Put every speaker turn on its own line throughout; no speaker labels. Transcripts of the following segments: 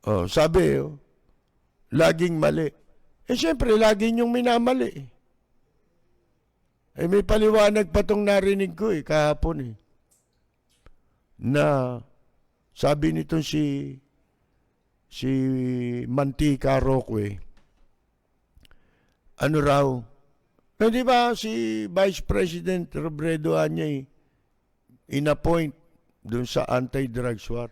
Oh, sabi, oh, laging mali. Eh, siyempre, lagi niyong minamali. Eh, may paliwanag pa tong narinig ko kahapon na sabi nito si Mantika Roque, ano raw, di ba si Vice President Robredo Anyay inappoint dun sa anti-drugs war.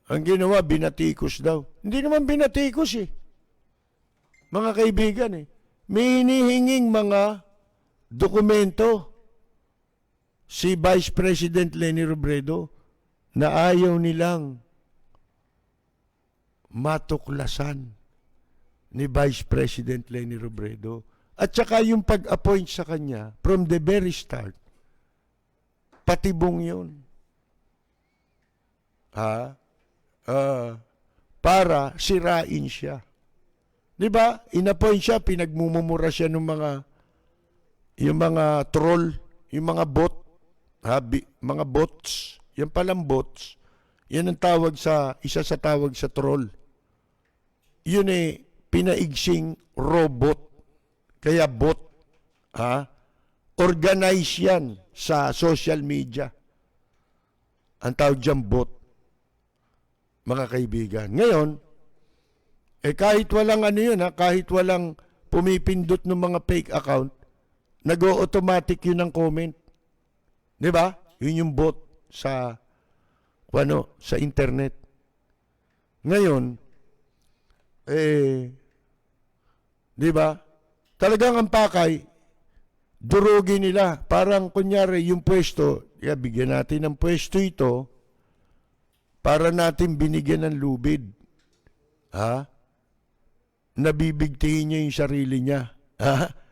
Ang ginawa, binatikos daw. Hindi naman binatikos mga kaibigan May hinihinging mga dokumento si Vice President Leni Robredo na ayaw nilang matuklasan ni Vice President Leni Robredo. At saka yung pag-appoint sa kanya from the very start, patibong yun. Para sirain siya. Di ba? In-appoint siya, pinagmumumura siya ng yung mga troll, yung mga bot, mga bots. Yan palang bots. Yan ang tawag isa sa tawag sa troll. Yun pinaigsing robot. Kaya bot. Organize yan sa social media. Ang tawag dyan bot. Mga kaibigan. Ngayon, kahit walang kahit walang pumipindot ng mga fake account, nag-o-automatic yun ang comment. Di ba? Yun yung bot sa internet. Ngayon, di ba? Talagang ang pakay, durugin nila. Parang kunyari yung pwesto, bigyan natin ng pwesto ito para natin binigyan ng lubid. Nabibigtihin niya yung sarili niya.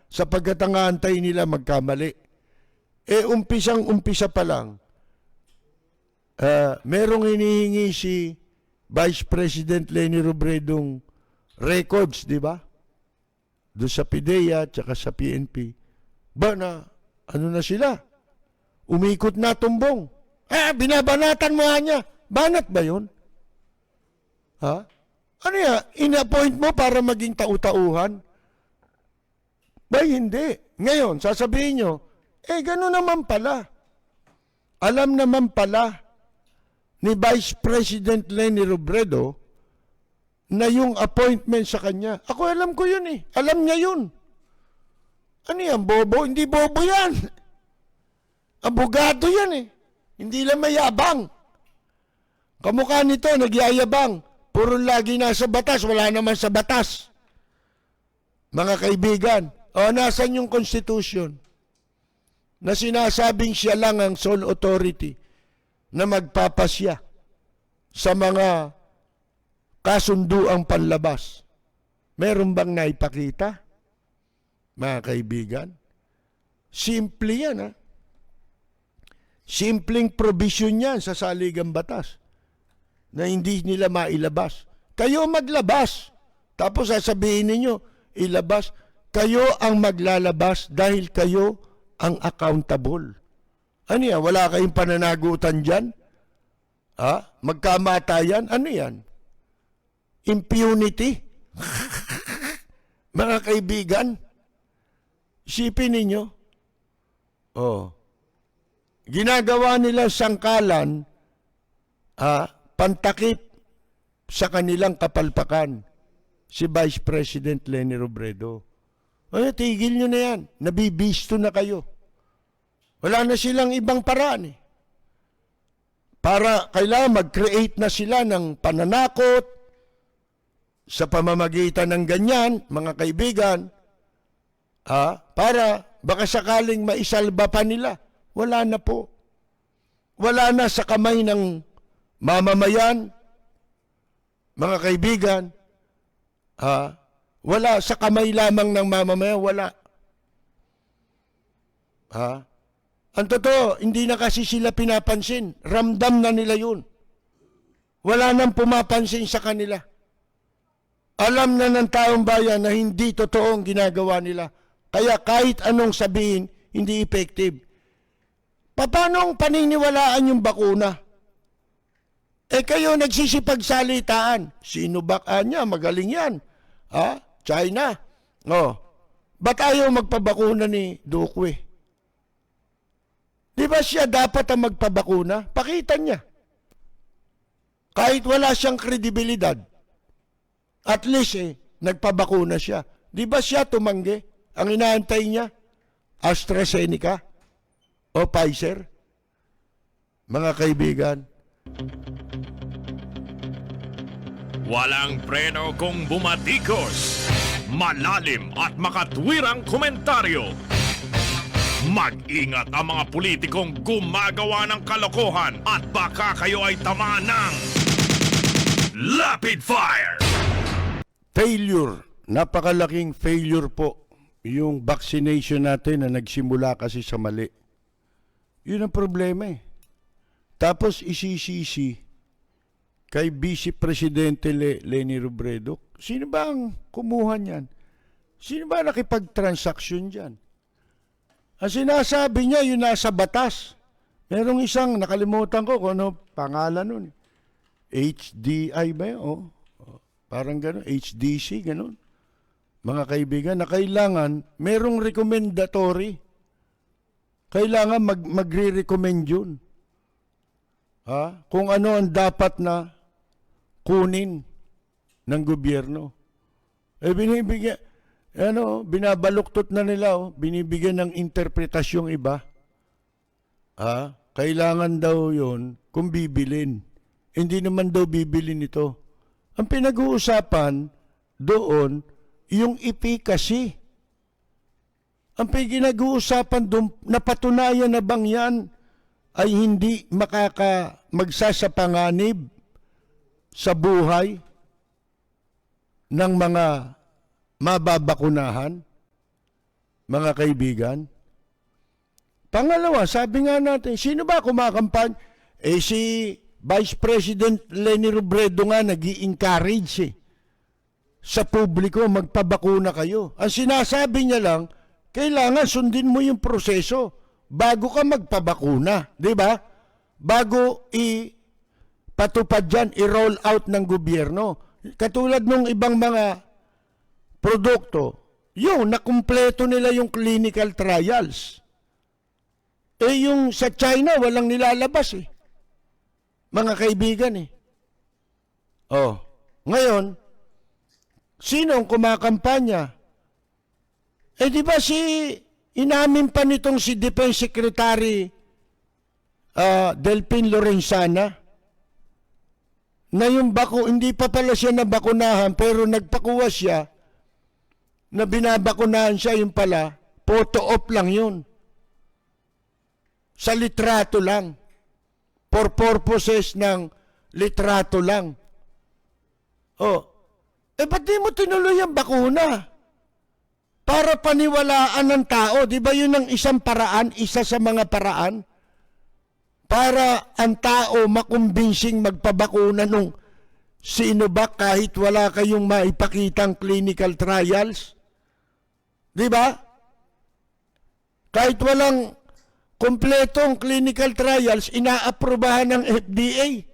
Sapagkat ang aantay nila magkamali. Umpisang-umpisa pa lang, merong hinihingi si Vice President Leni Robredong records, di ba? Doon sa PIDEA at saka sa PNP. Ano na sila? Umikot na tumbong. Binabanatan mo niya. Banat ba yun? Ano yan? In-appoint mo para maging tau-tauhan? Hindi. Ngayon, sasabihin nyo, gano'n naman pala. Alam naman pala ni Vice President Leni Robredo na yung appointment sa kanya. Ako alam ko yun Alam niya yun. Ano yan, bobo? Hindi bobo yan. Abogado yan Hindi lang mayabang. Kamukha nito, nagyayabang. Puro lagi nasa batas, wala naman sa batas. Mga kaibigan, nasan yung Constitution? Na sinasabing siya lang ang sole authority na magpapasya sa mga kasunduang panlabas. Meron bang naipakita? Mga kaibigan, simple yan Simpleng provision yan sa saligang batas na hindi nila mailabas. Kayo maglabas. Tapos sasabihin ninyo, ilabas. Kayo ang maglalabas dahil kayo ang accountable. Ano yan? Wala kayong pananagutan dyan? Magkamatayan? Ano yan? Impunity? Mga kaibigan, isipin ninyo, ginagawa nila sangkalan, pantakip sa kanilang kapalpakan, si Vice President Leni Robredo. Tigil nyo na yan. Nabibisto na kayo. Wala na silang ibang paraan Para kailangan mag-create na sila ng pananakot sa pamamagitan ng ganyan, mga kaibigan, para baka sakaling maisalba pa nila. Wala na po. Wala na sa kamay ng mamamayan, mga kaibigan. Wala sa kamay lamang ng mamamayan, wala. Ang totoo, hindi na kasi sila pinapansin. Ramdam na nila yun. Wala nang pumapansin sa kanila. Alam na ng taong bayan na hindi totoo ang ginagawa nila. Kaya kahit anong sabihin, hindi effective. Paano paniniwalaan yung bakuna? Kayo nagsisipagsalitaan. Sinovac niya, magaling yan. China. Ba't ayaw magpabakuna ni Duque? Di ba siya dapat ang magpabakuna? Pakita niya. Kahit wala siyang kredibilidad, at least nagpabakuna siya. Di ba siya tumanggi? Ang inaantay niya, AstraZeneca o Pfizer? Mga kaibigan,
walang preno kung bumatikos. Malalim at makatwirang komentaryo. Mag-ingat ang mga politikong gumagawa ng kalokohan at baka kayo ay tamaan ng Rapid Fire!
failure. Napakalaking failure po yung vaccination natin na nagsimula kasi sa mali. Yun ang problema Tapos isisisi kay Vice Presidente Leni Robredo. Sino ba ang kumuha niyan? Sino ba nakipag-transaksyon dyan? Ang sinasabi niya, yun nasa batas. Merong isang, nakalimutan ko kung ano pangalan nun. HDI ba yun? Parang gano'n, HDC, gano'n. Mga kaibigan, na kailangan, merong recommendatory. Kailangan magre-recommend yun. Kung ano ang dapat na kunin ng gobyerno. Binibigyan, binabaluktot na nila, binibigyan ng interpretasyong iba. Kailangan daw yun kung bibilin. Hindi naman daw bibilin ito. Ang pinag-uusapan doon, yung efficacy. Ang pinag-uusapan doon, napatunayan na bang yan ay hindi magsasapanganib sa buhay ng mga mababakunahan, mga kaibigan. Pangalawa, sabi nga natin, sino ba kumakampanya? Si Vice President Leni Robredo nga nag-i-encourage sa publiko, magpabakuna kayo. Ang sinasabi niya lang, kailangan sundin mo yung proseso bago ka magpabakuna. Di ba? Bago patupad dyan, i-roll out ng gobyerno. Katulad ng ibang mga produkto, nakumpleto nila yung clinical trials. Yung sa China, walang nilalabas Mga kaibigan ngayon, sino ang kumakampanya? Di ba inamin pa nitong si Defense Secretary Delphine Lorenzana na yung hindi pa pala siya nabakunahan pero nagpakuha siya na binabakunahan siya, yung pala, photo op lang yun. Sa litrato lang. For purposes ng litrato lang. Ba't di mo tinuloy ang bakuna? Para paniwalaan ng tao. Di ba yun ang isang paraan, isa sa mga paraan? Para ang tao makumbinsing magpabakuna nung Sinovac kahit wala kayong maipakitang clinical trials. Di ba? Kahit walang kompletong clinical trials, inaaprobahan ng FDA.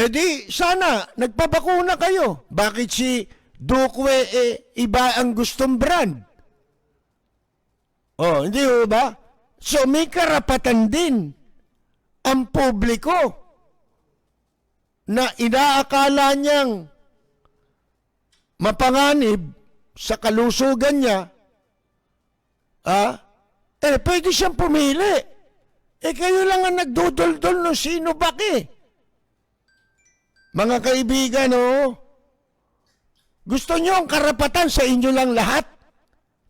Di sana, nagpabakuna kayo. Bakit si Duque iba ang gustong brand? Hindi ba? So may karapatan din ang publiko na inaakala niyang mapanganib sa kalusugan niya, pwede siyang pumili. Kayo lang ang nagdudol-dol ng Sinovac Mga kaibigan, gusto niyo ang karapatan sa inyo lang lahat?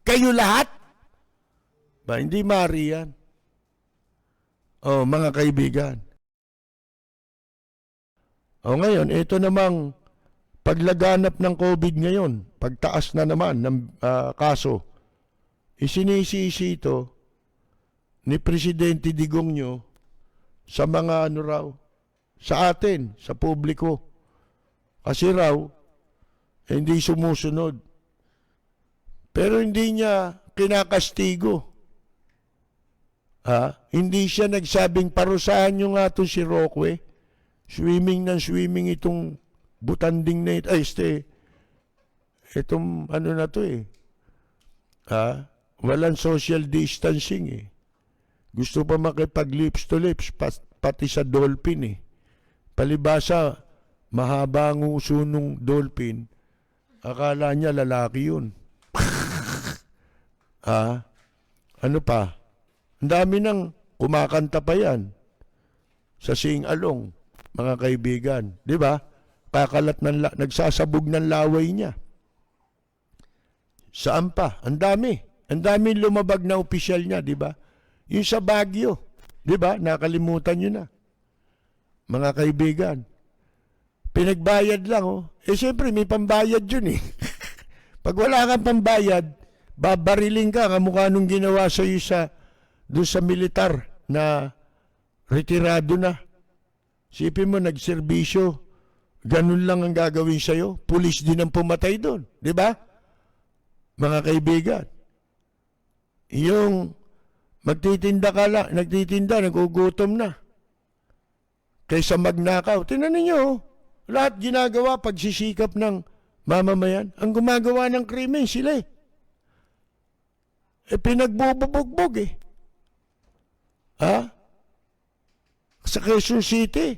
Kayo lahat? Hindi maaari yan. Mga kaibigan. Ngayon, ito namang paglaganap ng COVID ngayon, pagtaas na naman ng kaso, isinisisi ito ni Presidente Digongyo sa mga sa atin, sa publiko. Kasi raw, hindi sumusunod. Pero hindi niya kinakastigo Hindi siya nagsabing parusahan nyo nga to si Roque. Swimming ng swimming itong butanding na ito. Ay, itong ano na to eh. Walang social distancing eh. Gusto pa makipag lips to lips, pati sa dolphin eh. Palibasa, mahaba ang uso nung dolphin. Akala niya lalaki yun. Ano pa? Ang dami nang kumakanta pa yan sa sing-along, mga kaibigan. Di ba? Nagsasabog ng laway niya. Saan pa? Ang dami. Ang dami lumabag na opisyal niya, di ba? Yung sa Baguio, di ba? Nakalimutan niyo na. Mga kaibigan. Pinagbayad lang, oh. Siyempre, may pambayad yun eh. Pag wala kang pambayad, babariling ka, kamukha nung ginawa sa iyo doon sa militar na retirado na. Sipin mo, nagserbisyo, ganun lang ang gagawin sa'yo. Pulis din ang pumatay doon. Di ba? Mga kaibigan. Yung magtitinda ka lang, nagugutom na. Kaysa magnakaw. Tingnan niyo, lahat ginagawa pagsisikap ng mamamayan. Ang gumagawa ng krimen sila eh. Pinagbubugbog eh. Sa Quezon City.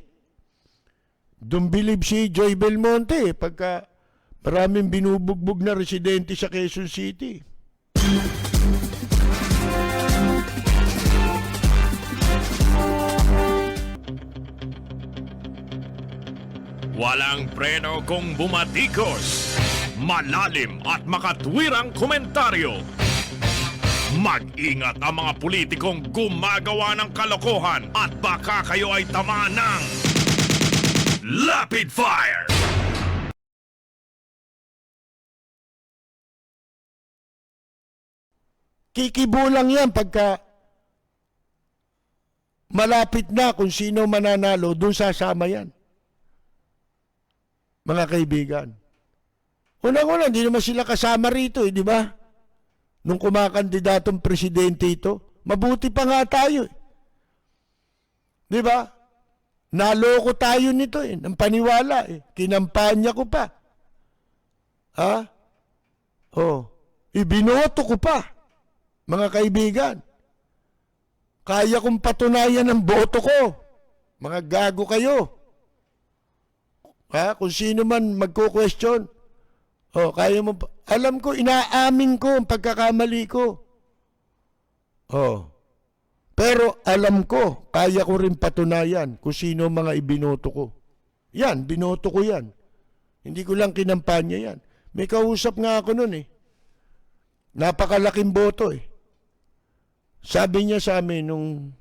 Dumbilib si Joy Belmonte pagka maraming binubugbog na residente sa Quezon City.
Walang preno kung bumatikos. Malalim at makatwirang komentaryo. Mag-ingat ang mga politikong gumagawa ng kalokohan at baka kayo ay tamaan ng Lapid Fire!
Kikibulang yan pagka malapit na kung sino mananalo, doon sasama yan. Mga kaibigan. Unang-una, hindi naman sila kasama rito, di ba? Nung kumakandidatong presidente ito, mabuti pa nga tayo. Di ba? Naloko tayo nito ng paniwala Kinampanya ko pa. Ibinoto ko pa. Mga kaibigan. Kaya kong patunayan ang boto ko. Mga gago kayo. Kung sino man magko-question, kaya mo, alam ko, inaamin ko ang pagkakamali ko. Pero alam ko, kaya ko rin patunayan kung sino mga ibinoto ko. Yan, binoto ko yan. Hindi ko lang kinampanya yan. May kausap nga ako nun Napakalaking boto Sabi niya sa amin nung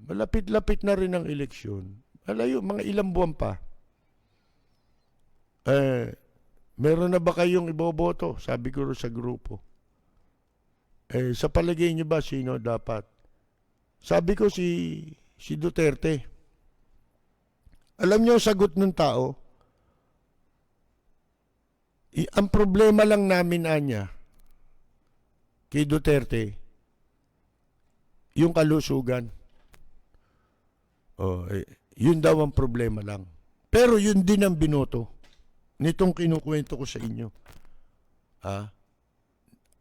malapit-lapit na rin ang eleksyon, malayo, mga ilang buwan pa, meron na ba kayong iboboto? Sabi ko sa grupo. Sa palagay niyo ba sino dapat? Sabi ko si Duterte. Alam niyo sagot ng tao? Ang problema lang namin anya kay Duterte, yung kalusugan. Yun daw ang problema lang. Pero yun din ang binoto nitong kinukwento ko sa inyo.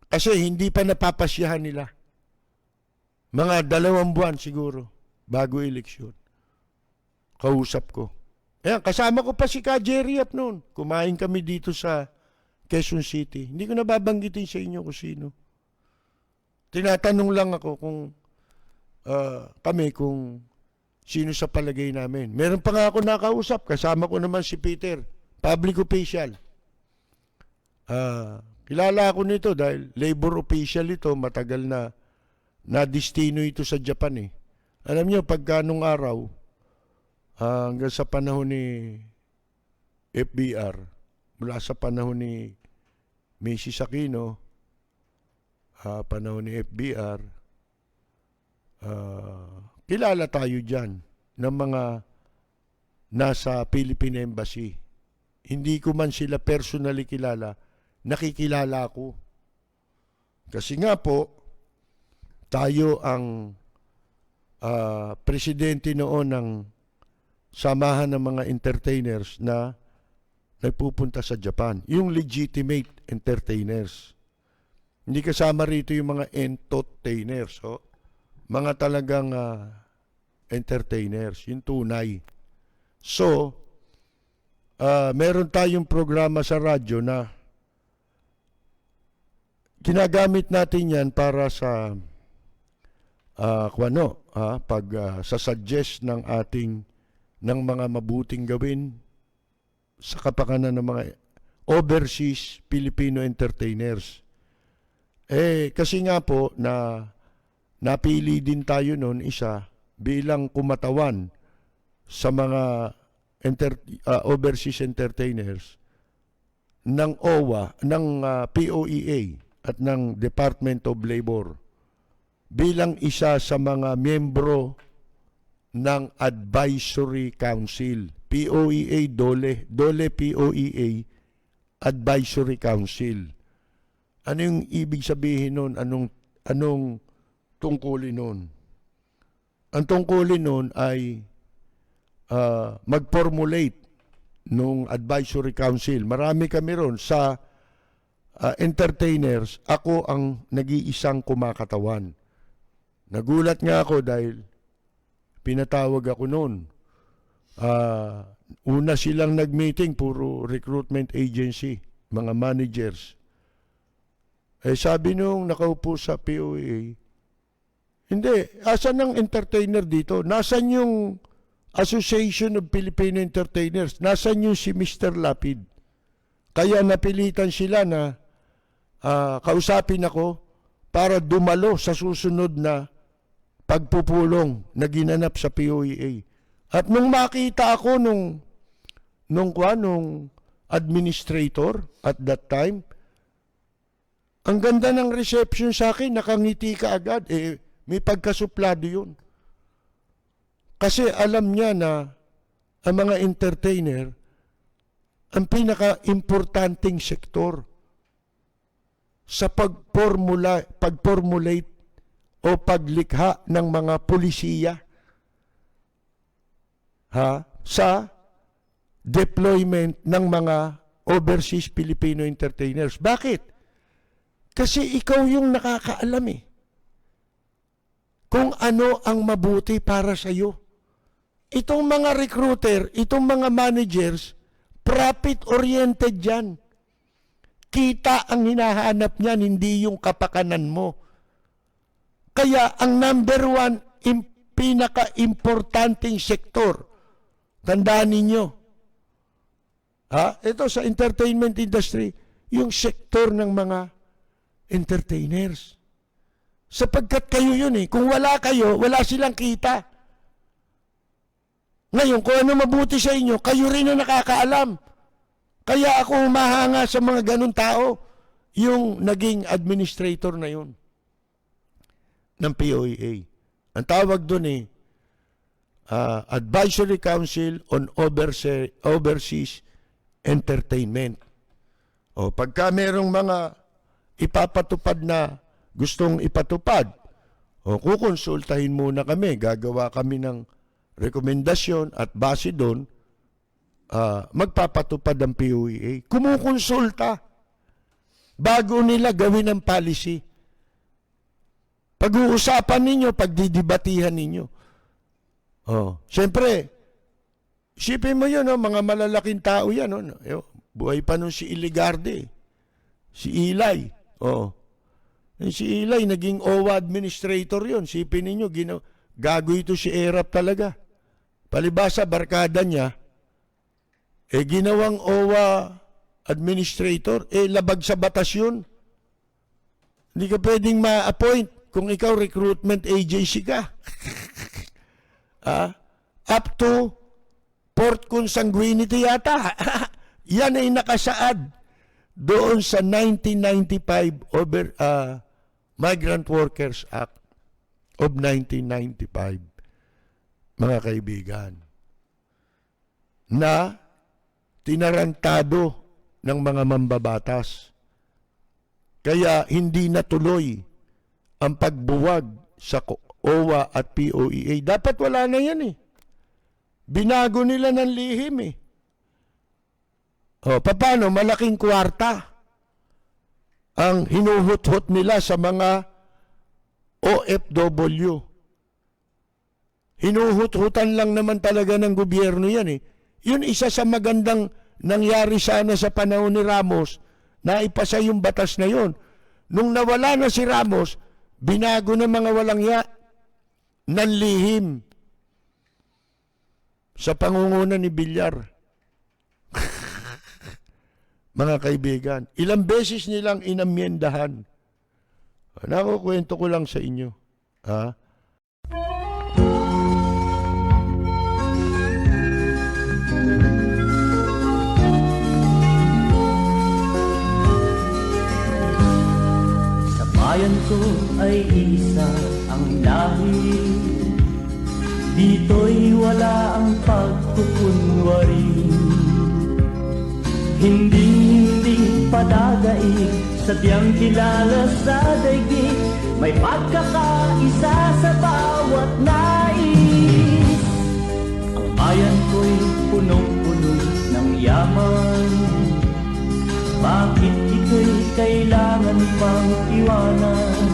Kasi hindi pa napapasyahan nila. Mga 2 buwan siguro bago eleksyon. Kausap ko. Ayan, kasama ko pa si Ka Jerry Yap noon. Kumain kami dito sa Quezon City. Hindi ko nababanggitin sa inyo kung sino. Tinatanong lang ako kung kung sino sa palagay namin. Meron pa nga ako nakausap. Kasama ko naman si Peter, public official. Kilala ako nito dahil labor official ito. Matagal na destino ito sa Japan Alam niyo, pagka nung araw, hanggang sa panahon ni FBR, mula sa panahon ni Mrs. Aquino, panahon ni FBR, kilala tayo dyan ng mga nasa Philippine Embassy. Hindi ko man sila personally kilala, nakikilala ko. Kasi nga po, tayo ang presidente noon ng samahan ng mga entertainers na nagpupunta sa Japan. Yung legitimate entertainers. Hindi kasama rito yung mga entertainers. Oh. Mga talagang entertainers. Yung tunay. So, meron tayong programa sa radyo na ginagamit natin yan para sa sa-suggest ng mga mabuting gawin sa kapakanan ng mga overseas Filipino entertainers. Kasi nga po na napili din tayo noon isa bilang kumatawan sa mga overseas entertainers ng OWA, ng POEA at ng Department of Labor bilang isa sa mga miyembro ng Advisory Council. POEA, DOLE POEA, Advisory Council. Ano yung ibig sabihin nun? Anong tungkulin nun? Ang tungkulin nun ay mag-formulate nung Advisory Council. Marami kami ron sa entertainers. Ako ang nag-iisang kumakatawan. Nagulat nga ako dahil pinatawag ako noon. Una silang nag-meeting, puro recruitment agency, mga managers. Sabi nung nakaupo sa POA, hindi, asan ang entertainer dito? Nasaan yung Association of Filipino Entertainers? Nasaan yung si Mr. Lapid? Kaya napilitan sila na kausapin ako para dumalo sa susunod na pagpupulong na ginanap sa POEA. At nung makita ako nung administrator at that time, ang ganda ng reception sa akin, nakangiti ka agad. May pagkasuplado yun. Kasi alam niya na ang mga entertainer, ang pinaka-importanting sektor sa pag-formulate o paglikha ng mga pulisiya sa deployment ng mga overseas Filipino entertainers. Bakit? Kasi ikaw yung nakakaalam kung ano ang mabuti para sa iyo. Itong mga recruiter, itong mga managers, profit-oriented yan. Kita ang hinahanap niyan, hindi yung kapakanan mo. Kaya ang number one, pinaka-importanting sektor, tandaan ninyo, ito sa entertainment industry, yung sektor ng mga entertainers. Sapagkat kayo yun kung wala kayo, wala silang kita. Ngayon, kung ano mabuti sa inyo, kayo rin ang nakakaalam. Kaya ako humahanga sa mga ganun tao, yung naging administrator na yun ng POEA. Ang tawag doon Advisory Council on Overseas Entertainment. O pagka merong mga ipapatupad na gustong ipatupad, kukonsultahin muna kami, gagawa kami ng rekomendasyon at base doon, magpapatupad ang POEA. Kumukonsulta bago nila gawin ang policy. Pag-uusapan ninyo, pagdidibatihan ninyo. Siyempre, isipin mo yun, mga malalaking tao yan. Buhay pa nun si Iligarde, si Ilay. Si Ilay, naging OWA administrator yun. Isipin ninyo, gago ito si Erap talaga. Palibasa, barkada niya, ginawang OWA administrator, labag sa batas yun. Hindi ka pwedeng ma-appoint kung ikaw recruitment agency ka. Up to port consanguinity yata. Yan ay nakasaad doon sa 1995 Migrant Workers Act of 1995, mga kaibigan, na tinarantado ng mga mambabatas. Kaya hindi natuloy ang pagbuwag sa OWA at POEA. Dapat wala na yan eh. Binago nila ng lihim eh. O, paano? Malaking kwarta ang hinuhut-hut nila sa mga OFW. Hinuhut-hutan lang naman talaga ng gobyerno yan eh. Yun isa sa magandang nangyari sana sa panahon ni Ramos na ipasa yung batas na yun. Nung nawala na si Ramos, binago ng mga walang ya ng lihim sa pangunguna ni Villar. Mga kaibigan, ilang beses nilang inamyendahan. Nakukwento ko lang sa inyo. Ha?
Sa bayan ko ay isa ang lahi, dito'y wala ang pagkukunwari. Hindi padadaig, sadyang kilala sa daigdig, may pagkakaisa sa bawat nais. Ang bayan ko'y punong-puno ng yaman, bakit ito'y kailangan pang iwanan?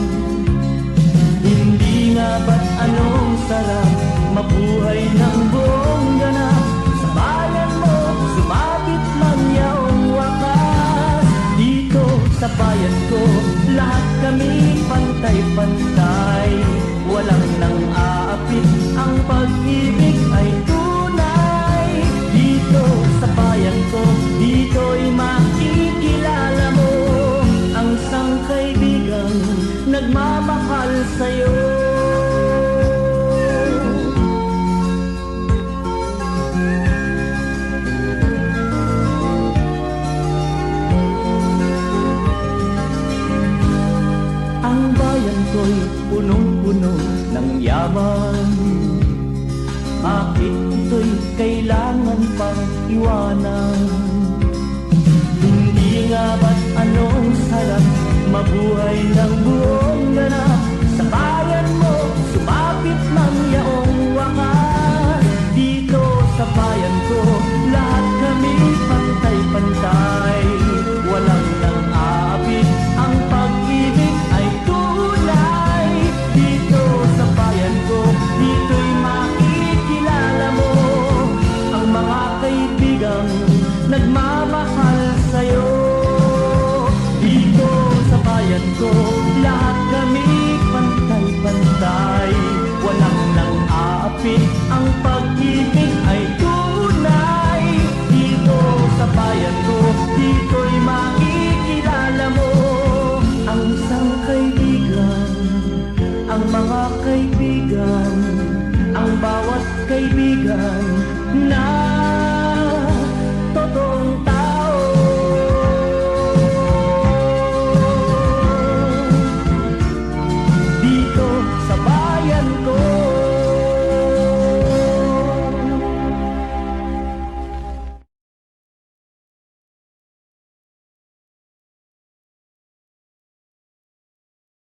Hindi nga ba't anong sarap mabuhay ng buong ganap? Sa bayan mo, sumabit man yaong wakas. Dito sa bayan ko, lahat kami pantay-pantay. Walang nang aapit, ang pag-ibig ay tunay. Dito sa bayan ko, dito'y makikilala mo ang isang kaibigang nagmamahal sa'yo. Ang bayan ko'y punong-puno ng yaman, bakit ito'y kailangan pang iwanan? Hindi nga ba't anong sarap mabuhay ng buong ganap? Sa bayan mo, sumapit man yaong wakas. Dito sa bayan ko, lahat kami pantay-pantay. Walang nang aapit, ang pag-ibig ay tunay. Dito sa bayan ko, dito'y makikilala mo ang mga kaibigang nagmamahal sa'yo. Dito sa bayan ko, lahat kami pantay-pantay. Walang nang aapit, ang pag-ibig ay tunay. Dito sa bayan ko, dito'y makikilala mo ang isang kaibigan, ang mga kaibigan, ang bawat kaibigan